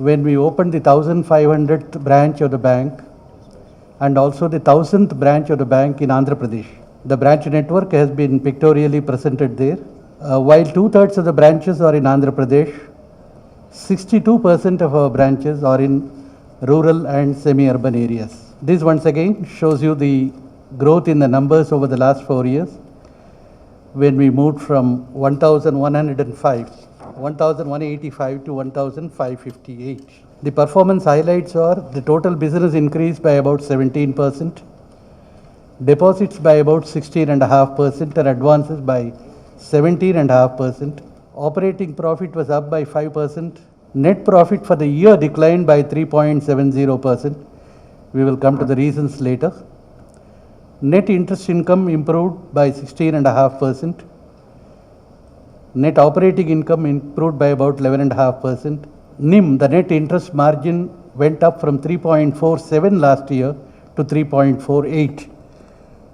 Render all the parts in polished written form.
when we opened the 1500th branch of the bank and also the 1000th branch of the bank in Andhra Pradesh. The branch network has been pictorially presented there. While 2/3 of the branches are in Andhra Pradesh, 62% of our branches are in rural and semi-urban areas. This once again shows you the growth in the numbers over the last 4 years, when we moved from 1,185 to 1,558. The performance highlights are the total business increased by about 17%, deposits by about 16.5% and advances by 17.5%. Operating profit was up by 5%. Net profit for the year declined by 3.70%. We will come to the reasons later. Net interest income improved by 16.5%. Net operating income improved by about 11.5%. NIM, the net interest margin, went up from 3.47 last year to 3.48.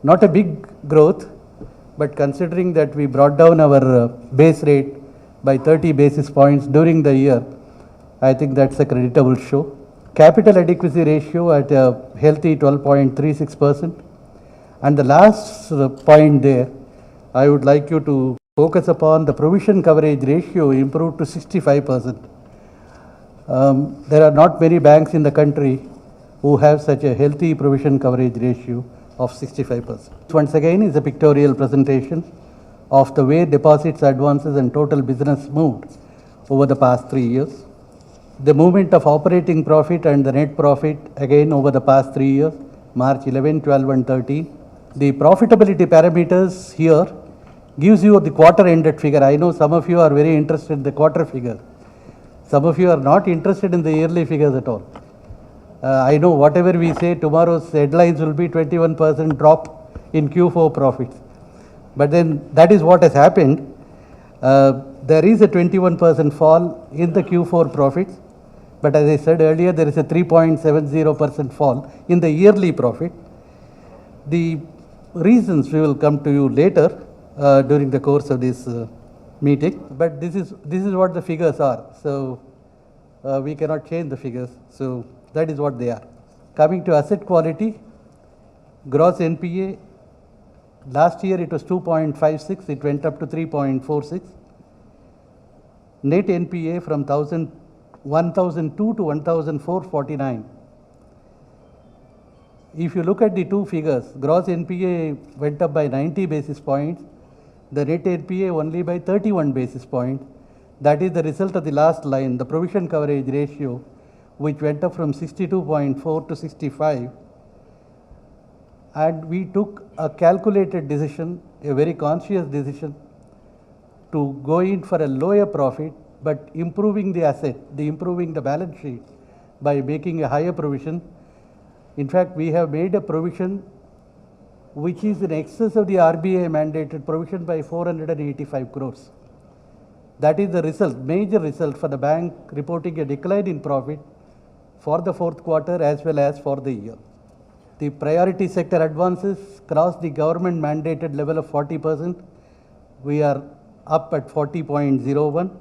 Not a big growth, but considering that we brought down our base rate by 30 basis points during the year, I think that's a creditable show. Capital adequacy ratio at a healthy 12.36%. And the last point there, I would like you to focus upon the provision coverage ratio improved to 65%. There are not many banks in the country who have such a healthy provision coverage ratio of 65%. Once again is a pictorial presentation of the way deposits, advances and total business moved over the past 3 years. The movement of operating profit and the net profit again over the past 3 years, March 11, 12 and 13. The profitability parameters here gives you the quarter ended figure. I know some of you are very interested in the quarter figure. Some of you are not interested in the yearly figures at all. I know whatever we say, tomorrow's headlines will be 21% drop in Q4 profits. But then that is what has happened. There is a 21% fall in the Q4 profits. But as I said earlier, there is a 3.70% fall in the yearly profit. The reasons we will come to you later during the course of this meeting. But this is what the figures are. So we cannot change the figures. So that is what they are. Coming to asset quality, gross NPA, last year it was 2.56, it went up to 3.46. Net NPA from 1,002 to 1,449. If you look at the two figures, gross NPA went up by 90 basis points, the net NPA only by 31 basis points. That is the result of the last line, the provision coverage ratio, which went up from 62.4 to 65. And we took a calculated decision, a very conscious decision, to go in for a lower profit, but improving the asset, improving the balance sheet by making a higher provision. In fact, we have made a provision which is in excess of the RBI mandated provision by 485 crores. That is the result, major result for the bank reporting a decline in profit for the fourth quarter as well as for the year. The priority sector advances crossed the government mandated level of 40%. We are up at 40.01.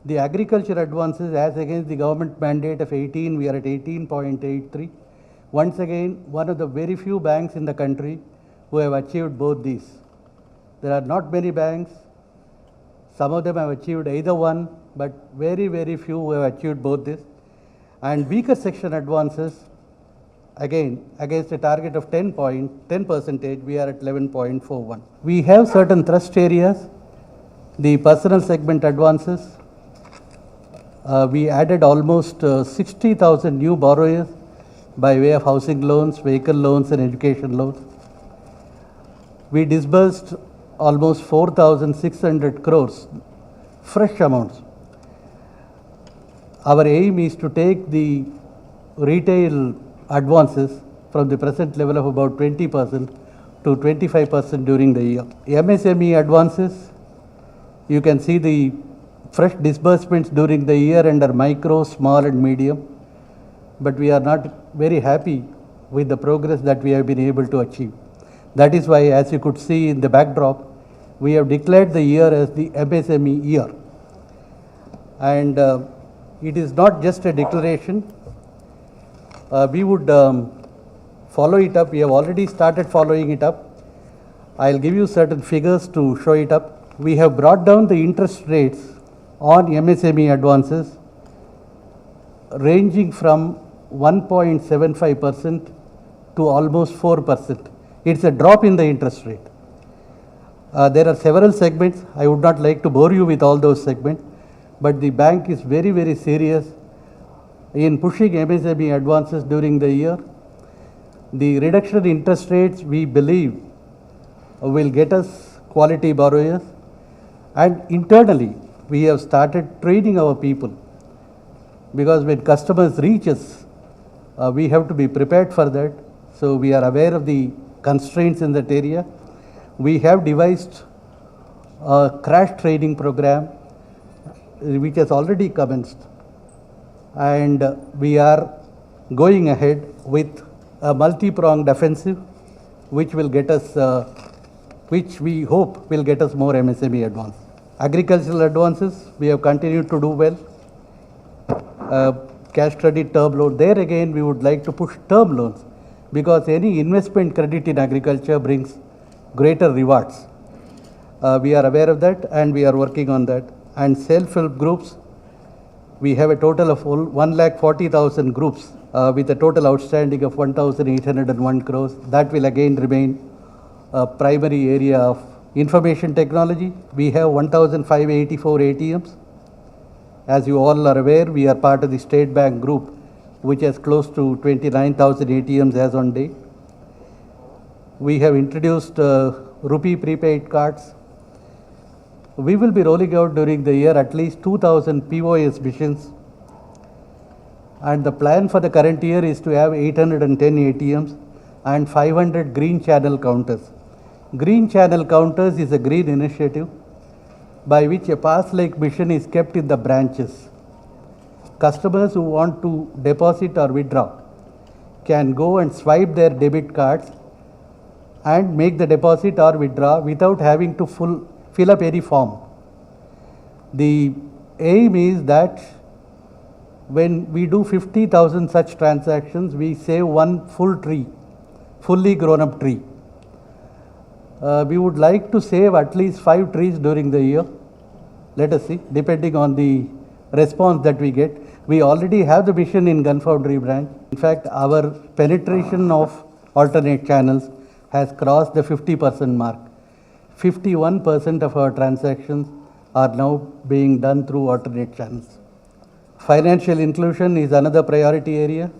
The agriculture advances as against the government mandate of 18, we are at 18.83. Once again, one of the very few banks in the country who have achieved both these. There are not many banks. Some of them have achieved either one, but very, very few who have achieved both this. And weaker section advances, again, against a target of 10%, we are at 11.41. We have certain thrust areas. The personal segment advances, we added almost 60,000 new borrowers by way of housing loans, vehicle loans and education loans. We disbursed almost 4,600 crores, fresh amounts. Our aim is to take the retail advances from the present level of about 20% to 25% during the year. MSME advances, you can see the fresh disbursements during the year under micro, small and medium, but we are not very happy with the progress that we have been able to achieve. That is why, as you could see in the backdrop, we have declared the year as the MSME year. And it is not just a declaration. We would follow it up. We have already started following it up. I'll give you certain figures to show it up. We have brought down the interest rates on MSME advances ranging from 1.75% to almost 4%. It's a drop in the interest rate. There are several segments. I would not like to bore you with all those segments, but the bank is very, very serious in pushing MSME advances during the year. The reduction in interest rates, we believe, will get us quality borrowers, and internally we have started training our people, because when customers reach us, we have to be prepared for that. So we are aware of the constraints in that area. We have devised a crash training program which has already commenced, and we are going ahead with a multi-pronged offensive which will get us, which we hope will get us more MSME advance. Agricultural advances, we have continued to do well. Cash credit, term loan, there again we would like to push term loans, because any investment credit in agriculture brings greater rewards. We are aware of that and we are working on that. And self-help groups, we have a total of 1,40,000 groups with a total outstanding of 1,801 crores. That will again remain a primary area of information technology. We have 1,584 ATMs. As you all are aware, we are part of the State Bank group, which has close to 29,000 ATMs as on date. We have introduced rupee prepaid cards. We will be rolling out during the year at least 2,000 POS machines. And the plan for the current year is to have 810 ATMs and 500 green channel counters. Green channel counters is a green initiative by which a pass-like machine is kept in the branches. Customers who want to deposit or withdraw can go and swipe their debit cards and make the deposit or withdraw without having to fill up any form. The aim is that when we do 50,000 such transactions, we save one full tree, fully grown up tree. We would like to save at least 5 trees during the year. Let us see, depending on the response that we get. We already have the mission in Gunfoundry branch. In fact, our penetration of alternate channels has crossed the 50% mark. 51% of our transactions are now being done through alternate channels. Financial inclusion is another priority area.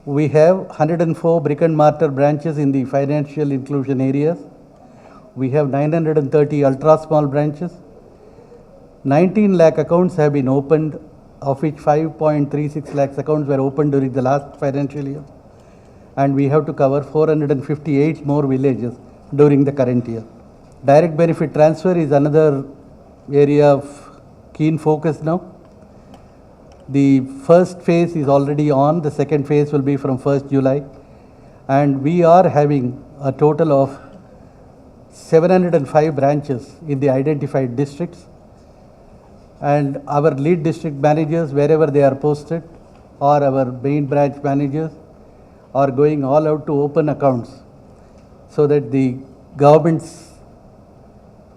We have 104 brick and mortar branches in the financial inclusion areas. We have 930 ultra small branches. 19 lakh accounts have been opened, of which 5.36 lakhs accounts were opened during the last financial year. And we have to cover 458 more villages during the current year. Direct benefit transfer is another area of keen focus now. The first phase is already on. The second phase will be from 1st July. And we are having a total of 705 branches in the identified districts. And our lead district managers, wherever they are posted, or our main branch managers, are going all out to open accounts, so that the government's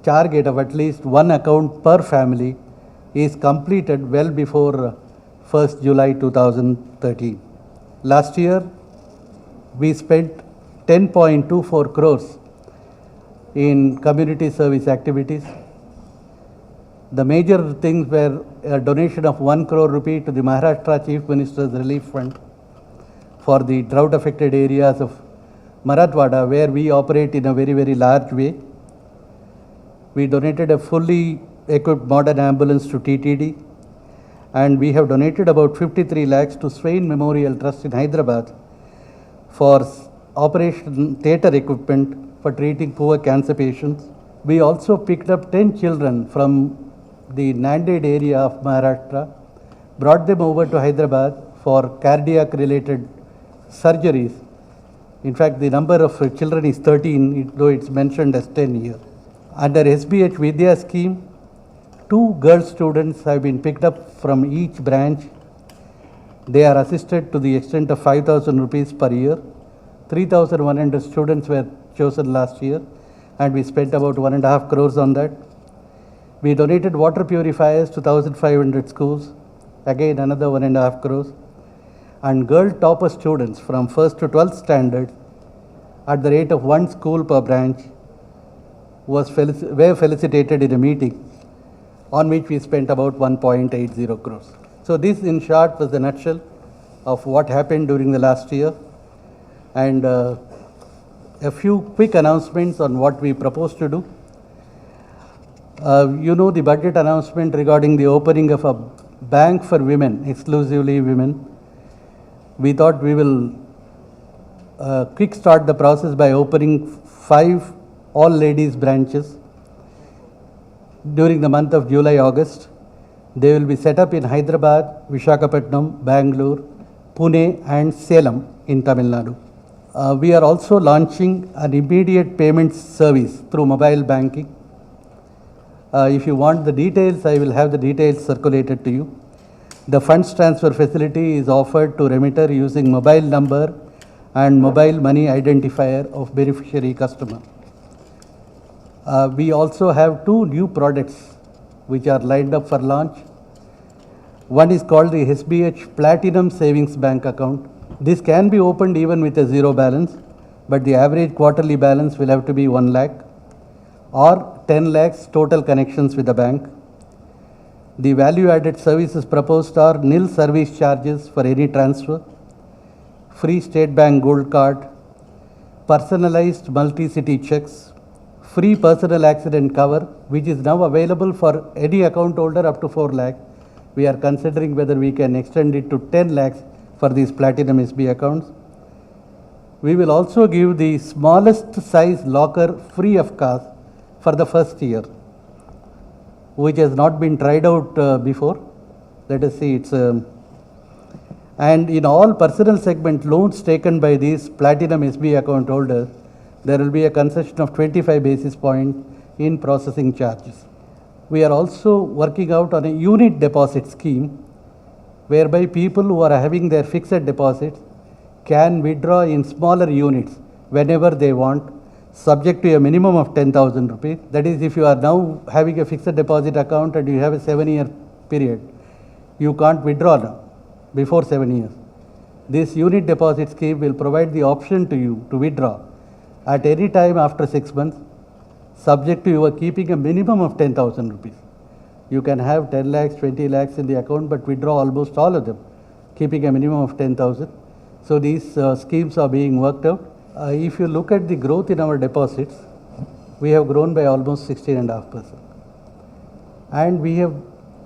target of at least one account per family is completed well before 1st July 2013. Last year, we spent 10.24 crores in community service activities. The major things were a donation of 1 crore rupee to the Maharashtra Chief Minister's Relief Fund for the drought affected areas of Marathwada, where we operate in a very, very large way. We donated a fully equipped modern ambulance to TTD, and we have donated about 53 lakhs to Swain Memorial Trust in Hyderabad for operation theatre equipment for treating poor cancer patients. We also picked up 10 children from the Nanded area of Maharashtra, brought them over to Hyderabad for cardiac related surgeries. In fact, the number of children is 13, though it's mentioned as 10 here. Under SBH Vidya scheme, 2 girl students have been picked up from each branch. They are assisted to the extent of 5,000 rupees per year. 3,100 students were chosen last year, and we spent about 1.5 crores on that. We donated water purifiers to 1,500 schools, again another 1.5 crores. And girl topper students from 1st to 12th standard at the rate of 1 school per branch were felicitated in a meeting on which we spent about 1.80 crores. So this in short was the nutshell of what happened during the last year, and a few quick announcements on what we propose to do. You know the budget announcement regarding the opening of a bank for women, exclusively women. We thought we will quick start the process by opening 5 all ladies branches during the month of July, August. They will be set up in Hyderabad, Visakhapatnam, Bangalore, Pune and Salem in Tamil Nadu. We are also launching an immediate payments service through mobile banking. If you want the details, I will have the details circulated to you. The funds transfer facility is offered to remitter using mobile number and mobile money identifier of beneficiary customer. We also have 2 new products which are lined up for launch. One is called the SBH Platinum Savings Bank account. This can be opened even with a 0 balance, but the average quarterly balance will have to be 1 lakh or 10 lakhs total connections with the bank. The value added services proposed are nil service charges for any transfer, free State Bank Gold Card, personalized multi-city checks, free personal accident cover, which is now available for any account holder up to 4 lakh. We are considering whether we can extend it to 10 lakhs for these Platinum SB accounts. We will also give the smallest size locker free of cost for the first year, which has not been tried out before. Let us see, and in all personal segment loans taken by these Platinum SB account holders, there will be a concession of 25 basis points in processing charges. We are also working out on a unit deposit scheme whereby people who are having their fixed deposits can withdraw in smaller units whenever they want, subject to a minimum of 10,000 rupees. That is, if you are now having a fixed deposit account and you have a 7-year period, you can't withdraw now before 7 years. This unit deposit scheme will provide the option to you to withdraw at any time after 6 months, subject to your keeping a minimum of 10,000 rupees. You can have 10 lakhs, 20 lakhs in the account, but withdraw almost all of them, keeping a minimum of 10,000. So these schemes are being worked out. If you look at the growth in our deposits, we have grown by almost 16.5%. And we have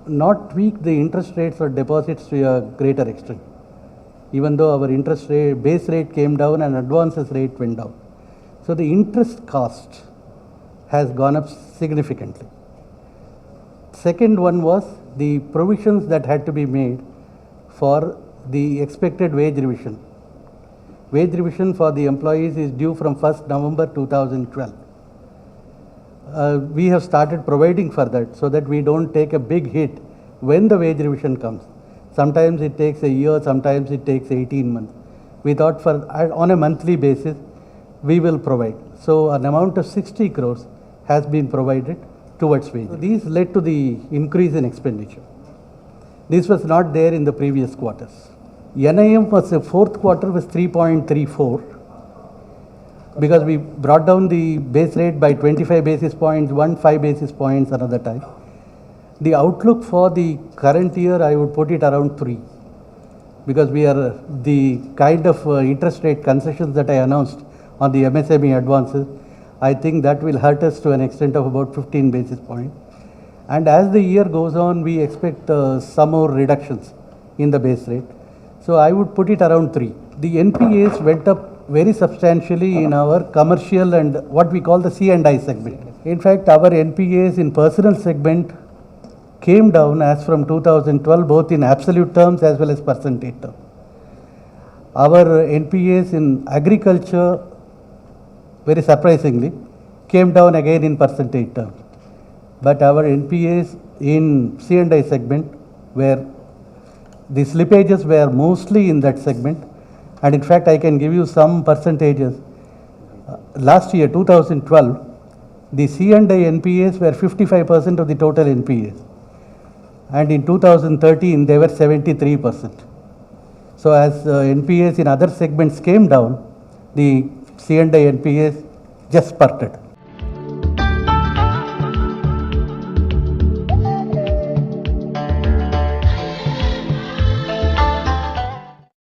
not tweaked the interest rates for deposits to a greater extent, even though our interest rate, base rate came down and advances rate went down. So the interest cost has gone up significantly. Second one was the provisions that had to be made for the expected wage revision. Wage revision for the employees is due from 1st November 2012. We have started providing for that so that we don't take a big hit when the wage revision comes. Sometimes it takes a year, sometimes it takes 18 months. We thought on a monthly basis, we will provide. So an amount of 60 crores has been provided towards wage. So these led to the increase in expenditure. This was not there in the previous quarters. NIM was the 4th quarter was 3.34 because we brought down the base rate by 25 basis points, 5 basis points another time. The outlook for the current year, I would put it around 3 because we are the kind of interest rate concessions that I announced on the MSME advances. I think that will hurt us to an extent of about 15 basis points. And as the year goes on, we expect some more reductions in the base rate. So I would put it around 3. The NPAs went up very substantially in our commercial and what we call the C&I segment. In fact, our NPAs in personal segment came down as from 2012, both in absolute terms as well as percentage terms. Our NPAs in agriculture, very surprisingly, came down again in percentage terms. but our NPAs in C&I segment were, the slippages were mostly in that segment. And in fact, I can give you some percentages. Last year, 2012, the C&I NPAs were 55% of the total NPAs. And in 2013, they were 73%. So as NPAs in other segments came down, the C&I NPAs just spurted.